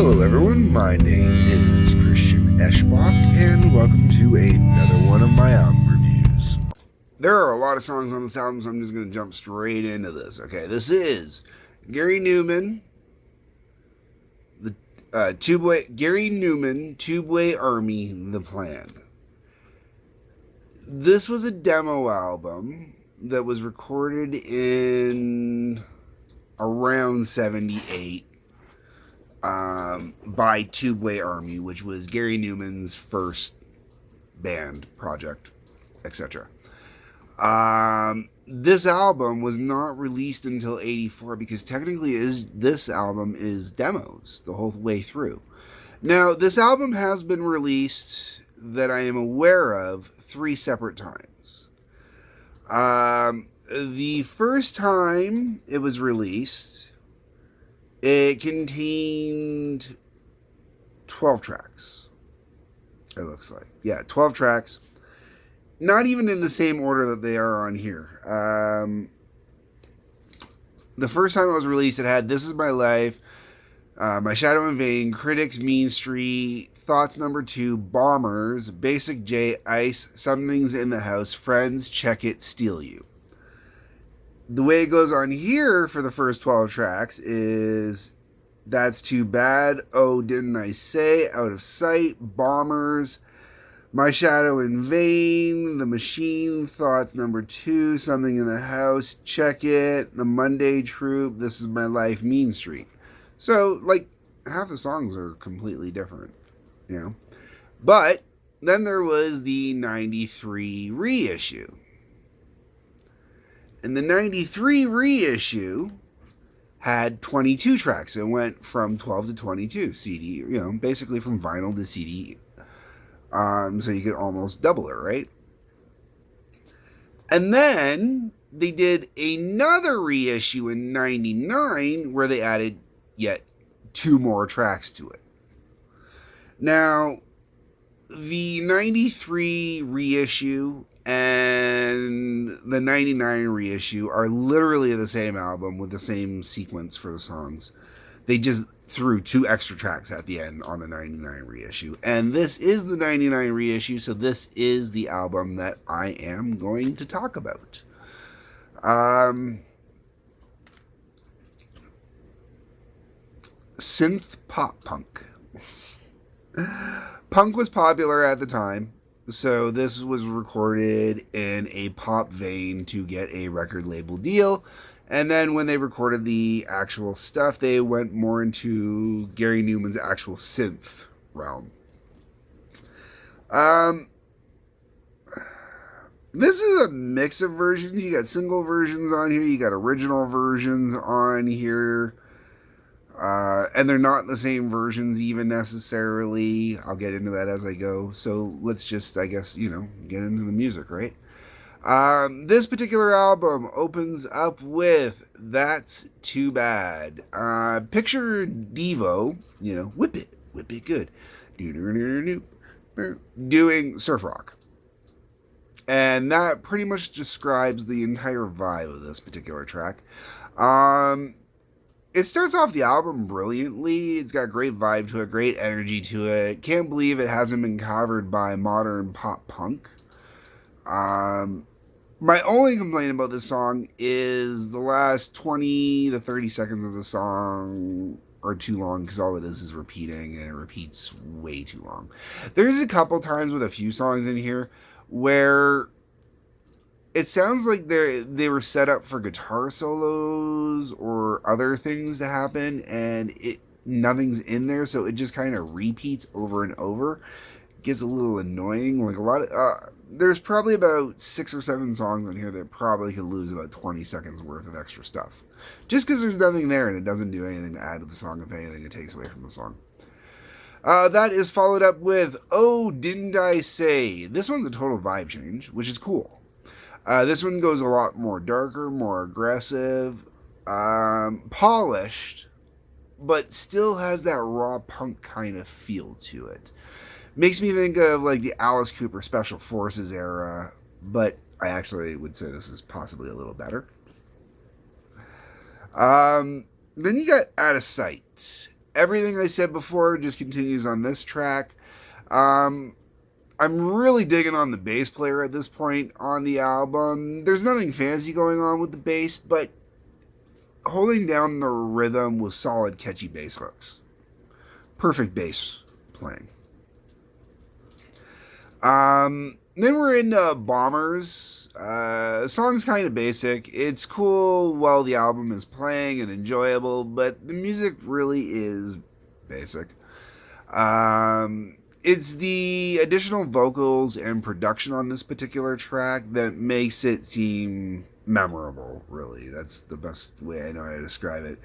Hello everyone, my name is Christian Eschbach, and welcome to another one of my album reviews. There are a lot of songs on this album, so I'm just going to jump straight into this. Okay, this is Gary Numan, Gary Numan, Tubeway Army, The Plan. This was a demo album that was recorded in around 78 by Tubeway Army, which was Gary Numan's first band project, etc. This album was not released until 84 because technically this album is demos the whole way through. Now, this album has been released, that I am aware of, 3 separate times. The first time it was released, it contained 12 tracks, it looks like. Yeah, 12 tracks. Not even in the same order that they are on here. The first time it was released, it had This Is My Life, My Shadow in Vain, Critics, Mean Street, Thoughts Number 2, Bombers, Basic J, Ice, Something's in the House, Friends, Check It, Steal You. The way it goes on here for the first 12 tracks is That's Too Bad, Oh Didn't I Say, Out of Sight, Bombers, My Shadow in Vain, The Machine, Thoughts Number 2, Something in the House, Check It, The Monday Troop, This Is My Life, Mean Street. So, like, half the songs are completely different, you know. But then there was the 93 reissue. And the 93 reissue had 22 tracks. It went from 12 to 22 CD, you know, basically from vinyl to CD. So you could almost double it, right? And then they did another reissue in 99 where they added yet 2 more tracks to it. Now, the 93 reissue and the 99 reissue are literally the same album with the same sequence for the songs. They just threw 2 extra tracks at the end on the 99 reissue. And this is the 99 reissue, so this is the album that I am going to talk about. Synth pop punk. Punk was popular at the time, so this was recorded in a pop vein to get a record label deal. And then when they recorded the actual stuff, they went more into Gary Numan's actual synth realm. This is a mix of versions. You got single versions on here, you got original versions on here. And they're not the same versions even necessarily. I'll get into that as I go. So let's just, I guess, you know, get into the music, right? This particular album opens up with That's Too Bad. Picture Devo, you know, whip it good, doing surf rock. And that pretty much describes the entire vibe of this particular track. It starts off the album brilliantly. It's got great vibe to it, great energy to it. Can't believe it hasn't been covered by modern pop punk. My only complaint about this song is the last 20 to 30 seconds of the song are too long because all it is repeating, and it repeats way too long. There's a couple times with a few songs in here where it sounds like they were set up for guitar solos or other things to happen, and nothing's in there, so it just kind of repeats over and over. It gets a little annoying. Like a lot of there's probably about 6 or 7 songs on here that probably could lose about 20 seconds worth of extra stuff, just because there's nothing there and it doesn't do anything to add to the song. If anything, it takes away from the song. That is followed up with Oh Didn't I Say. This one's a total vibe change, which is cool. This one goes a lot more darker, more aggressive, polished, but still has that raw punk kind of feel to it. Makes me think of like the Alice Cooper Special Forces era, but I actually would say this is possibly a little better. Then you got Out of Sight. Everything I said before just continues on this track. Um, I'm really digging on the bass player at this point on the album. There's nothing fancy going on with the bass, but holding down the rhythm with solid, catchy bass hooks. Perfect bass playing. Then we're into Bombers. The song's kind of basic. It's cool while the album is playing and enjoyable, but the music really is basic. It's the additional vocals and production on this particular track that makes it seem memorable, really. That's the best way I know how to describe it.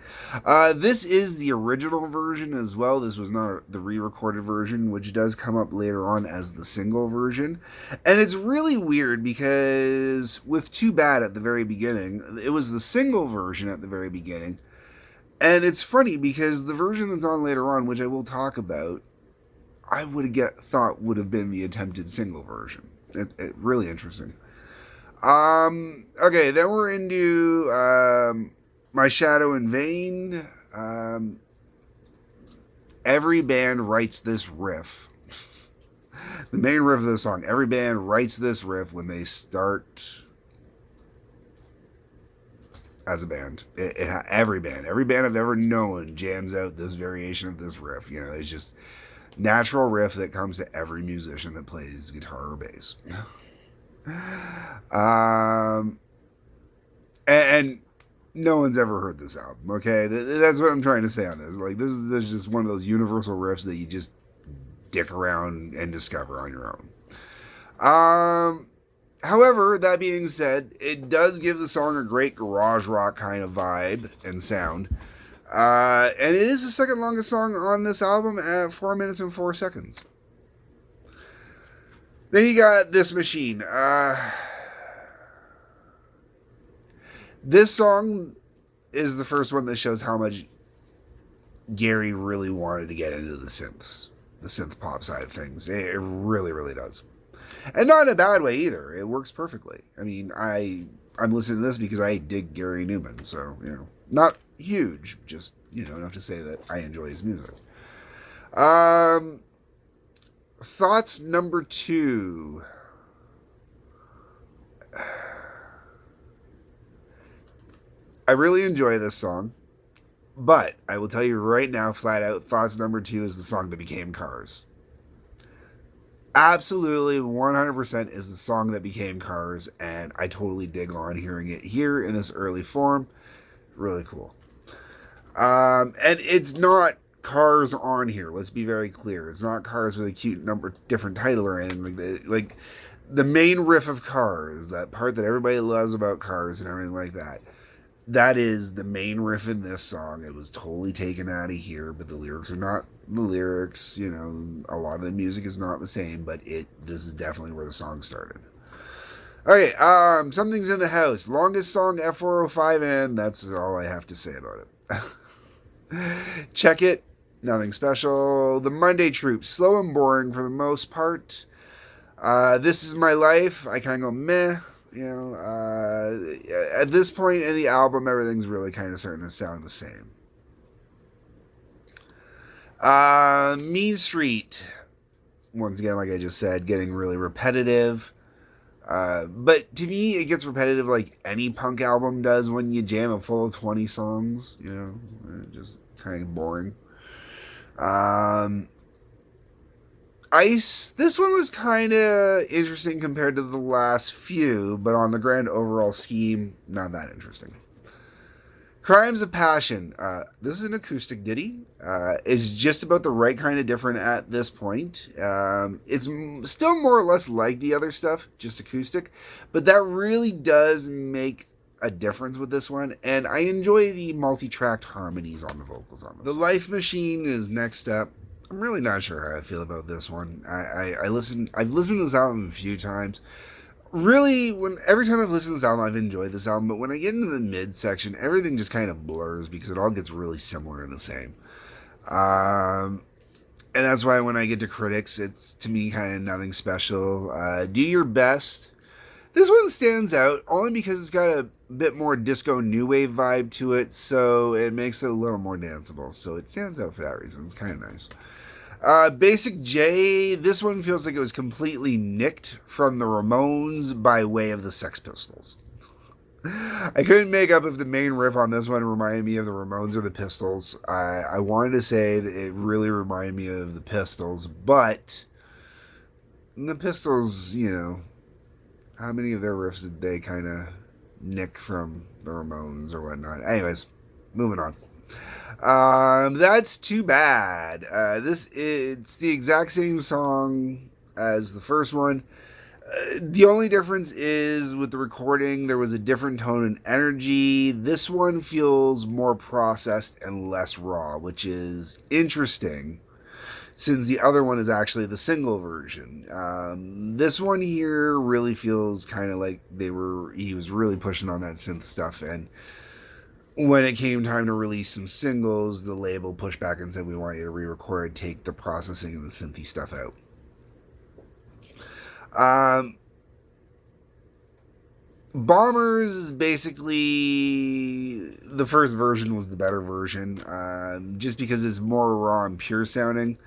This is the original version as well. This was not the re-recorded version, which does come up later on as the single version. And it's really weird because with Too Bad at the very beginning, it was the single version at the very beginning. And it's funny because the version that's on later on, which I will talk about, I would have thought would have been the attempted single version. It really interesting. Okay, then we're into My Shadow in Vain. Every band writes this riff. The main riff of the song. Every band writes this riff when they start as a band. Every band I've ever known jams out this variation of this riff. You know, it's just natural riff that comes to every musician that plays guitar or bass. And no one's ever heard this album. Okay, that's what I'm trying to say on this. Like, this is just one of those universal riffs that you just dick around and discover on your own. However, that being said, it does give the song a great garage rock kind of vibe and sound. And it is the second longest song on this album at 4 minutes and 4 seconds. Then you got This Machine. This song is the first one that shows how much Gary really wanted to get into the synth pop side of things. It really, really does. And not in a bad way either. It works perfectly. I mean, I'm listening to this because I dig Gary Numan, so, you know, not huge, just, you know, enough to say that I enjoy his music. Thoughts number 2. I really enjoy this song, but I will tell you right now, flat out, Thoughts number 2 is the song that became Cars. Absolutely 100% is the song that became Cars, and I totally dig on hearing it here in this early form. Really cool. And it's not Cars on here, let's be very clear. It's not Cars with a cute different title or anything like that. Like, the main riff of Cars, that part that everybody loves about Cars and everything like that, that is the main riff in this song. It was totally taken out of here, but the lyrics are not the lyrics. You know, a lot of the music is not the same, but this is definitely where the song started. Okay, Something's in the House. Longest song, F405, and that's all I have to say about it. Check it. Nothing special. The Monday Troops. Slow and boring for the most part. This Is My Life. I kind of go meh. You know, at this point in the album, everything's really kind of starting to sound the same. Mean Street. Once again, like I just said, getting really repetitive. But to me, it gets repetitive like any punk album does when you jam it full of 20 songs. You know, just kind of boring. Ice, this one was kind of interesting compared to the last few, but on the grand overall scheme, not that interesting. Crimes of Passion. This is an acoustic ditty. It's just about the right kind of different at this point. It's still more or less like the other stuff, just acoustic, but that really does make a difference with this one, and I enjoy the multi-tracked harmonies on the vocals on this. The Life Machine is next up. I'm really not sure how I feel about this one. I've listened to this album a few times. Really, every time I've listened to this album, I've enjoyed this album, but when I get into the mid section, everything just kind of blurs because it all gets really similar and the same. And that's why when I get to critics, it's to me kind of nothing special. Do your best. This one stands out only because it's got a bit more disco new wave vibe to it, so it makes it a little more danceable. So it stands out for that reason. It's kind of nice. Basic J, this one feels like it was completely nicked from the Ramones by way of the Sex Pistols. I couldn't make up if the main riff on this one reminded me of the Ramones or the Pistols. I wanted to say that it really reminded me of the Pistols, but the Pistols, how many of their riffs did they kind of nick from the Ramones or whatnot? Anyways, moving on. That's Too Bad. It's the exact same song as the first one. The only difference is with the recording, there was a different tone and energy. This one feels more processed and less raw, which is interesting since the other one is actually the single version. This one here really feels kind of like he was really pushing on that synth stuff, and when it came time to release some singles, the label pushed back and said, we want you to re-record, take the processing and the synthy stuff out. Bombers is basically the first version was the better version, just because it's more raw and pure sounding.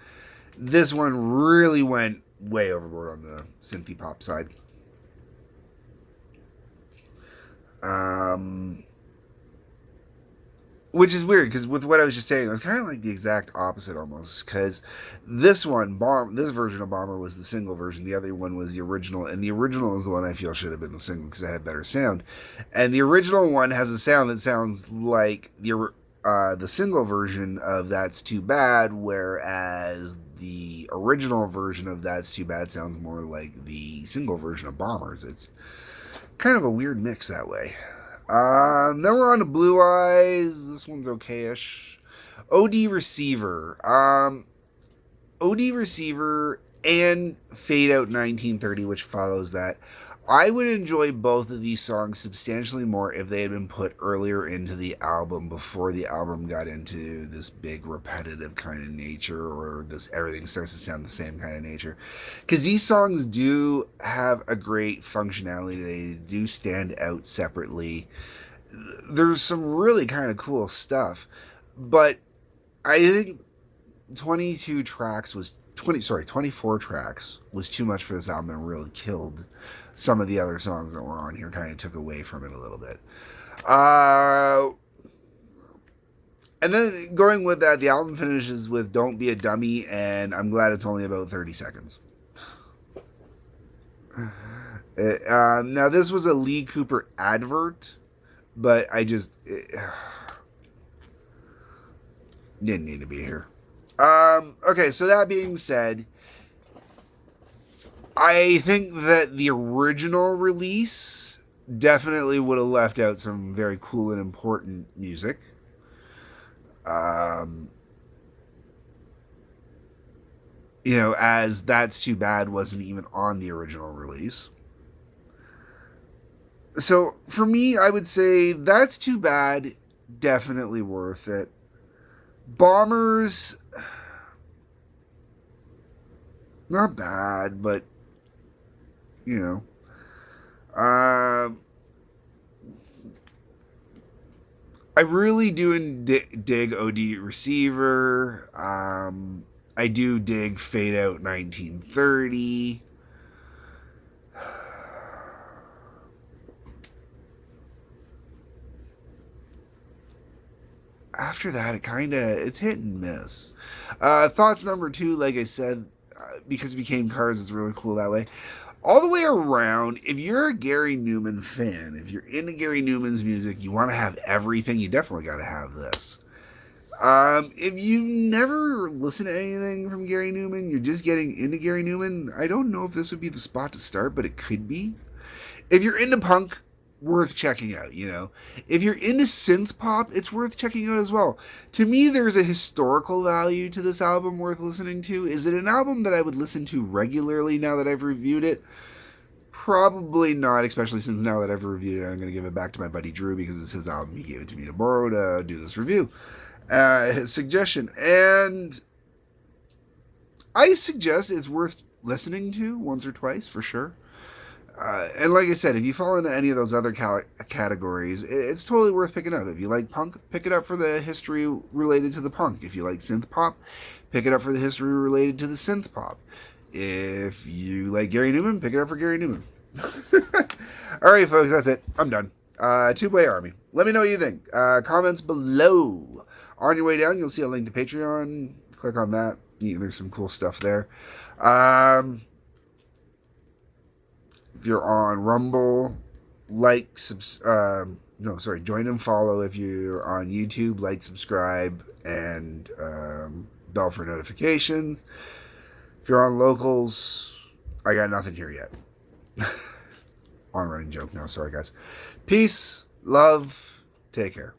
This one really went way overboard on the synthy pop side. Which is weird because with what I was just saying, it was kind of like the exact opposite almost. Because this version of Bomber was the single version. The other one was the original, and the original is the one I feel should have been the single because it had better sound. And the original one has a sound that sounds like the single version of That's Too Bad, whereas the original version of That's Too Bad sounds more like the single version of Bombers. It's kind of a weird mix that way. Then we're on to Blue Eyes. This one's okay-ish. OD Receiver. OD Receiver and Fade Out 1930, which follows that. I would enjoy both of these songs substantially more if they had been put earlier into the album, before the album got into this big repetitive kind of nature, or this everything starts to sound the same kind of nature. Because these songs do have a great functionality. They do stand out separately. There's some really kind of cool stuff. But I think 24 tracks was too much for this album and really killed some of the other songs that were on here, kind of took away from it a little bit. And then going with that, the album finishes with Don't Be a Dummy, and I'm glad it's only about 30 seconds. Now, this was a Lee Cooper advert, but I just didn't need to be here. Okay, so that being said, I think that the original release definitely would have left out some very cool and important music. As That's Too Bad wasn't even on the original release. So for me, I would say That's Too Bad, definitely worth it. Bombers, not bad, but I really do dig OD Receiver. I do dig Fade Out 1930. After that, it's hit and miss. Thoughts number 2, like I said, because it became Cars, is really cool that way. All the way around, if you're a Gary Numan fan, if you're into Gary Numan's music, you want to have everything, you definitely got to have this. If you've never listened to anything from Gary Numan, you're just getting into Gary Numan, I don't know if this would be the spot to start, but it could be. If you're into punk, worth checking out, If you're into synth pop, it's worth checking out as well. To me, there's a historical value to this album worth listening to. Is it an album that I would listen to regularly now that I've reviewed it? Probably not, especially since now that I've reviewed it, I'm going to give it back to my buddy Drew because it's his album. He gave it to me to borrow to do this review. His suggestion. And I suggest it's worth listening to once or twice for sure. And like I said, if you fall into any of those other categories, it's totally worth picking up. If you like punk, pick it up for the history related to the punk. If you like synth pop, pick it up for the history related to the synth pop. If you like Gary Numan, pick it up for Gary Numan. All right, folks, that's it. I'm done. Tubeway Army. Let me know what you think. Comments below. On your way down, you'll see a link to Patreon. Click on that. There's some cool stuff there. If you're on Rumble, join and follow. If you're on YouTube, like, subscribe, and bell for notifications. If you're on Locals, I got nothing here yet. On running joke now. Sorry, guys. Peace, love, take care.